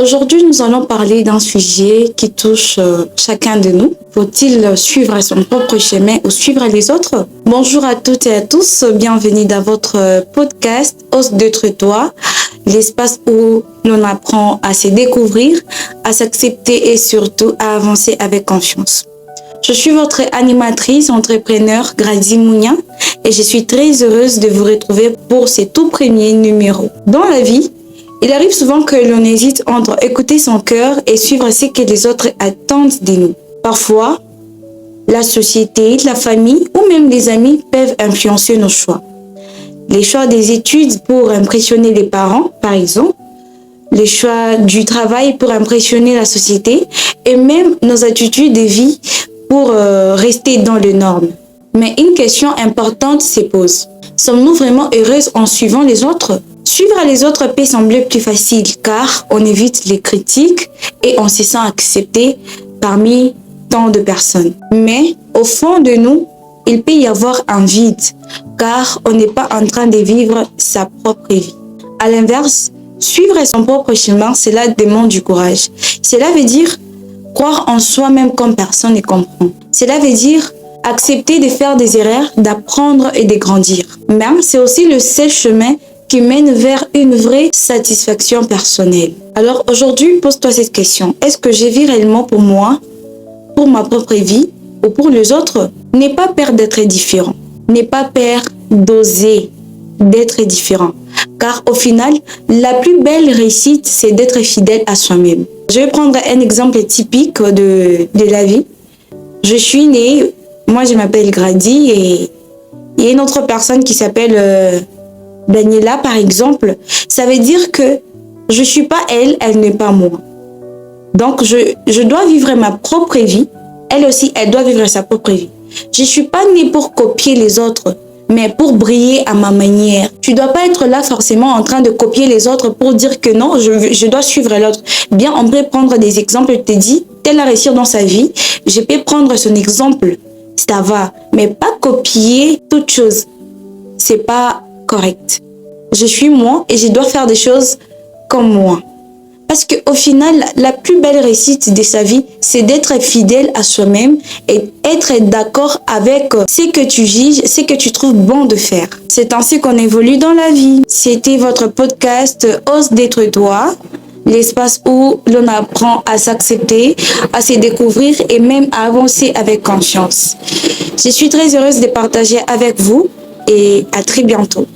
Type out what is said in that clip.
Aujourd'hui, nous allons parler d'un sujet qui touche chacun de nous. Faut-il suivre son propre chemin ou suivre les autres? Bonjour à toutes et à tous, bienvenue dans votre podcast Ose d'être toi, l'espace où l'on apprend à se découvrir, à s'accepter et surtout à avancer avec confiance. Je suis votre animatrice, entrepreneur Grady Mounia et je suis très heureuse de vous retrouver pour ce tout premier numéro. Dans la vie, il arrive souvent que l'on hésite entre écouter son cœur et suivre ce que les autres attendent de nous. Parfois, la société, la famille ou même les amis peuvent influencer nos choix. Les choix des études pour impressionner les parents, par exemple, les choix du travail pour impressionner la société et même nos attitudes de vie pour rester dans les normes. Mais une question importante se pose. Sommes-nous vraiment heureuses en suivant les autres? Suivre les autres peut sembler plus facile car on évite les critiques et on se sent accepté parmi tant de personnes. Mais au fond de nous, il peut y avoir un vide car on n'est pas en train de vivre sa propre vie. À l'inverse, suivre son propre chemin, cela demande du courage. Cela veut dire croire en soi-même comme personne ne comprend. Cela veut dire accepter de faire des erreurs, d'apprendre et de grandir. Même c'est aussi le seul chemin qui mène vers une vraie satisfaction personnelle. Alors aujourd'hui, pose-toi cette question. Est-ce que je vis réellement pour moi, pour ma propre vie ou pour les autres? N'aie pas peur d'être différent. N'aie pas peur d'oser d'être différent. Car au final, la plus belle réussite, c'est d'être fidèle à soi-même. Je vais prendre un exemple typique de la vie. Je suis née, moi je m'appelle Grady et il y a une autre personne qui s'appelle Daniela par exemple. Ça veut dire que je suis pas elle, elle n'est pas moi. Donc je dois vivre ma propre vie. Elle aussi, elle doit vivre sa propre vie. Je suis pas née pour copier les autres, mais pour briller à ma manière. Tu dois pas être là forcément en train de copier les autres pour dire que non, je dois suivre l'autre. Bien, on peut prendre des exemples. Je te dis, tel a réussi dans sa vie, je peux prendre son exemple, ça va, mais pas copier toute chose. C'est pas correct. Je suis moi et je dois faire des choses comme moi. Parce qu'au final, la plus belle réussite de sa vie, c'est d'être fidèle à soi-même et être d'accord avec ce que tu juges, ce que tu trouves bon de faire. C'est ainsi qu'on évolue dans la vie. C'était votre podcast Ose d'être toi, l'espace où l'on apprend à s'accepter, à se découvrir et même à avancer avec confiance. Je suis très heureuse de partager avec vous et à très bientôt.